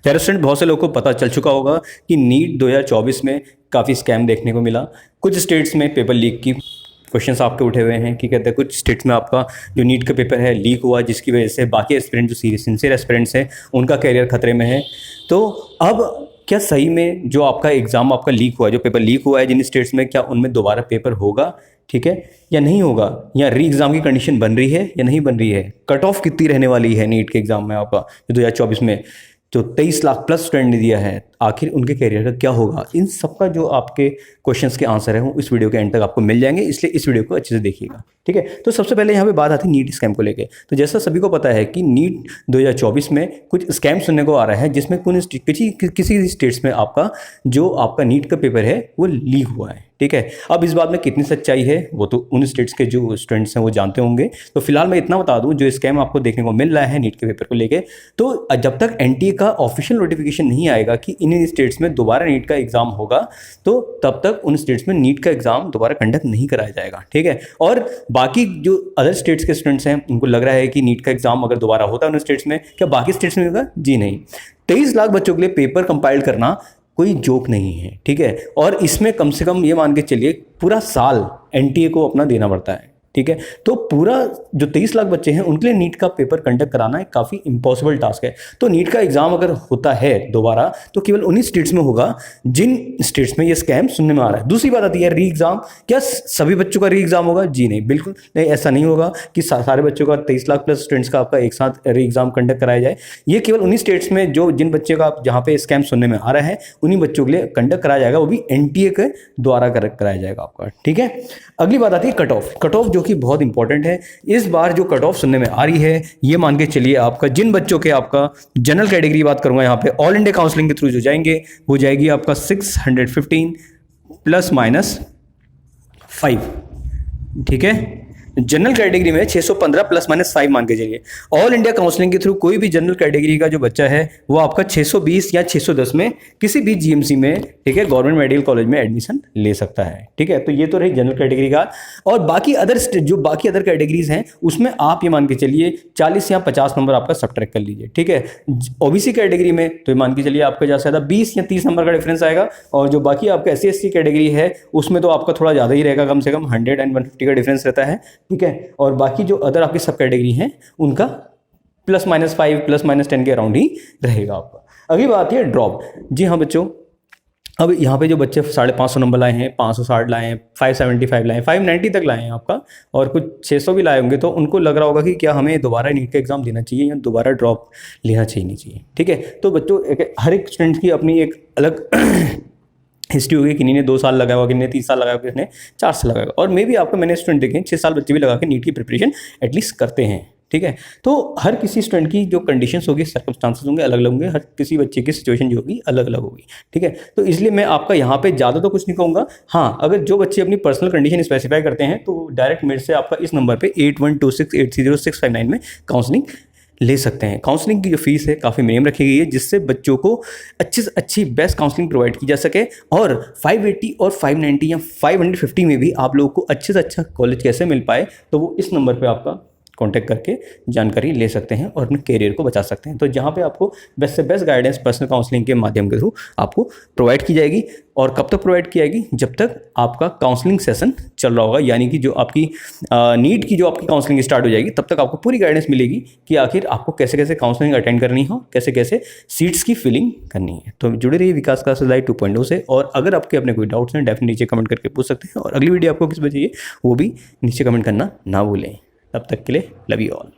प्यारे स्टूडेंट, बहुत से लोगों को पता चल चुका होगा कि नीट 2024 में काफ़ी स्कैम देखने को मिला। कुछ स्टेट्स में पेपर लीक की क्वेश्चंस आपके उठे हुए हैं कि कहते हैं कुछ स्टेट्स में आपका जो नीट का पेपर है लीक हुआ, जिसकी वजह से बाकी एस्पिरेंट जो सिंसियर एस्पिरेंट्स हैं उनका करियर खतरे में है। तो अब क्या सही में जो आपका एग्ज़ाम आपका लीक हुआ है, जो पेपर लीक हुआ है जिन स्टेट्स में, क्या उनमें दोबारा पेपर होगा, ठीक है, या नहीं होगा, या री एग्ज़ाम की कंडीशन बन रही है या नहीं बन रही है, कट ऑफ कितनी रहने वाली है नीट के एग्ज़ाम में आपका जो 2024 में जो 23 लाख प्लस स्टूडेंट ने दिया है, आखिर उनके करियर का क्या होगा, इन सब का जो आपके क्वेश्चंस के आंसर है वो इस वीडियो के एंड तक आपको मिल जाएंगे, इसलिए इस वीडियो को अच्छे से देखिएगा। ठीक है, तो सबसे पहले यहाँ पे बात आती है नीट स्कैम को लेके। तो जैसा सभी को पता है कि नीट 2024 में कुछ स्कैम सुनने को आ रहा है, जिसमें किसी स्टेट्स में आपका जो आपका नीट का पेपर है वो लीक हुआ है। ठीक है, अब इस बात में कितनी सच्चाई है वो तो उन स्टेट्स के जो स्टूडेंट्स हैं वो जानते होंगे। तो फिलहाल मैं इतना बता दूं, जो स्कैम आपको देखने को मिल रहा है नीट के पेपर को लेके, तो जब तक एनटीए का ऑफिशियल नोटिफिकेशन नहीं आएगा कि इन स्टेट्स में दोबारा नीट का एग्जाम होगा, तो तब तक उन स्टेट्स में नीट का एग्जाम दोबारा कंडक्ट नहीं कराया जाएगा। ठीक है, और बाकी जो अदर स्टेट्स के स्टूडेंट्स हैं उनको लग रहा है कि नीट का एग्जाम अगर दोबारा होता है उन स्टेट्स में, क्या बाकी स्टेट्स में होगा? जी नहीं। 23 लाख बच्चों के लिए पेपर कंपाइल करना कोई जोक नहीं है। ठीक है, और इसमें कम से कम ये मान के चलिए पूरा साल एनटीए को अपना देना पड़ता है। ठीक है, तो पूरा जो 23 लाख बच्चे हैं उनके लिए नीट का पेपर कंडक्ट कराना एक काफ़ी इंपॉसिबल टास्क है। तो नीट का एग्जाम अगर होता है दोबारा तो केवल उन्हीं स्टेट्स में होगा जिन स्टेट्स में ये स्कैम सुनने में आ रहा है। दूसरी बात आती है री एग्जाम। क्या सभी बच्चों का री एग्जाम होगा? जी नहीं, बिल्कुल नहीं, ऐसा नहीं होगा कि सारे बच्चों का 23 लाख प्लस स्टूडेंट्स का आपका एक साथ री एग्जाम कंडक्ट कराया जाए। ये केवल उन्हीं स्टेट्स में जो जिन बच्चे का जहाँ पे स्कैम सुनने में आ रहा है उन्हीं बच्चों के लिए कंडक्ट कराया जाएगा, वो भी एनटीए के द्वारा कराया जाएगा आपका। ठीक है, अगली बात आती है कट ऑफ। कट ऑफ जो कि बहुत इंपॉर्टेंट है। इस बार जो कट ऑफ सुनने में आ रही है, ये मान के चलिए आपका जिन बच्चों के आपका जनरल कैटेगरी बात करूंगा यहाँ पे ऑल इंडिया काउंसलिंग के थ्रू जो जाएंगे वो जाएगी आपका 615 प्लस माइनस 5। ठीक है, जनरल कैटेगरी में 615 प्लस माइनस 5 मान के चलिए। ऑल इंडिया काउंसलिंग के थ्रू कोई भी जनरल कैटेगरी का जो बच्चा है वो आपका 620 या 610 में किसी भी जीएमसी में, ठीक है, गवर्नमेंट मेडिकल कॉलेज में एडमिशन ले सकता है। ठीक है, तो ये तो रही जनरल कैटेगरी का। और बाकी अदर कैटेगरीज हैं उसमें आप ये मान के चलिए 40 या 50 नंबर आपका सब्ट्रैक्ट कर लीजिए। ठीक है, ओबीसी कैटेगरी में तो मान के चलिए आपका ज़्यादा से ज़्यादा 20 या 30 नंबर का डिफरेंस आएगा। और जो बाकी आपका SC/ST कैटेगरी है उसमें तो आपका थोड़ा ज़्यादा ही रहेगा, कम से कम 100 और 150 का डिफरेंस रहता है। ठीक है, और बाकी जो अदर आपकी सब कैटेगरी हैं उनका प्लस माइनस 5 प्लस माइनस 10 के अराउंड ही रहेगा आपका। अगली बात है ड्रॉप। जी हाँ बच्चों, अब यहाँ पे जो बच्चे 550 नंबर लाए हैं, 560 लाए हैं, 575 लाए हैं, 590 तक लाए हैं आपका, और कुछ 600 भी लाए होंगे, तो उनको लग रहा होगा कि क्या हमें दोबारा नीट का एग्जाम देना चाहिए या दोबारा ड्रॉप लेना चाहिए नहीं चाहिए। ठीक है, तो बच्चों हर एक स्टूडेंट की अपनी एक अलग हिस्ट्री होगी, किन्हीं ने 2 साल लगाया होगा, किन्हीं ने 3 साल लगाया होगा, किसी ने 4 साल लगाया होगा, और मे भी आपको मैंने स्टूडेंट देखे 6 साल बच्चे भी लगा के नीट की प्रिपरेशन एटलीस्ट करते हैं। ठीक है, तो हर किसी स्टूडेंट की जो कंडीशंस होगी, सर्कमस्टांसेस होंगे, अलग अलग होंगे, हर किसी बच्चे की सिचुएशन जो होगी अलग अलग होगी। ठीक है, तो इसलिए मैं आपका यहाँ पे ज़्यादा तो कुछ नहीं कहूँगा। हाँ, अगर जो बच्चे अपनी पर्सनल कंडीशन स्पेसिफाई करते हैं तो डायरेक्ट मेरे से आपका इस नंबर पे 8126830659 में काउंसलिंग ले सकते हैं। काउंसलिंग की जो फीस है काफ़ी मिनिमम रखी गई है, जिससे बच्चों को अच्छी से अच्छी बेस्ट काउंसलिंग प्रोवाइड की जा सके। और 580 और 590 या 550 में भी आप लोगों को अच्छे से अच्छा कॉलेज कैसे मिल पाए, तो वो इस नंबर पे आपका कांटेक्ट करके जानकारी ले सकते हैं और अपने करियर को बचा सकते हैं। तो जहाँ पे आपको बेस्ट से बेस्ट गाइडेंस पर्सनल काउंसलिंग के माध्यम के थ्रू आपको प्रोवाइड की जाएगी। और कब तक प्रोवाइड की जाएगी? जब तक आपका काउंसलिंग सेशन चल रहा होगा, यानी कि जो आपकी नीट की जो आपकी काउंसलिंग स्टार्ट हो जाएगी, तब तक आपको पूरी गाइडेंस मिलेगी कि आखिर आपको कैसे कैसे काउंसलिंग अटेंड करनी हो, कैसे कैसे सीट्स की फिलिंग करनी है। तो जुड़े रहिए विकास क्लासेस लाइव 2.0 से। और अगर आपके अपने कोई डाउट्स हैं डेफिनेटली नीचे कमेंट करके पूछ सकते हैं। और अगली वीडियो आपको किस पे चाहिए वो भी नीचे कमेंट करना ना भूलें। तब तक के लिए लव यू ऑल।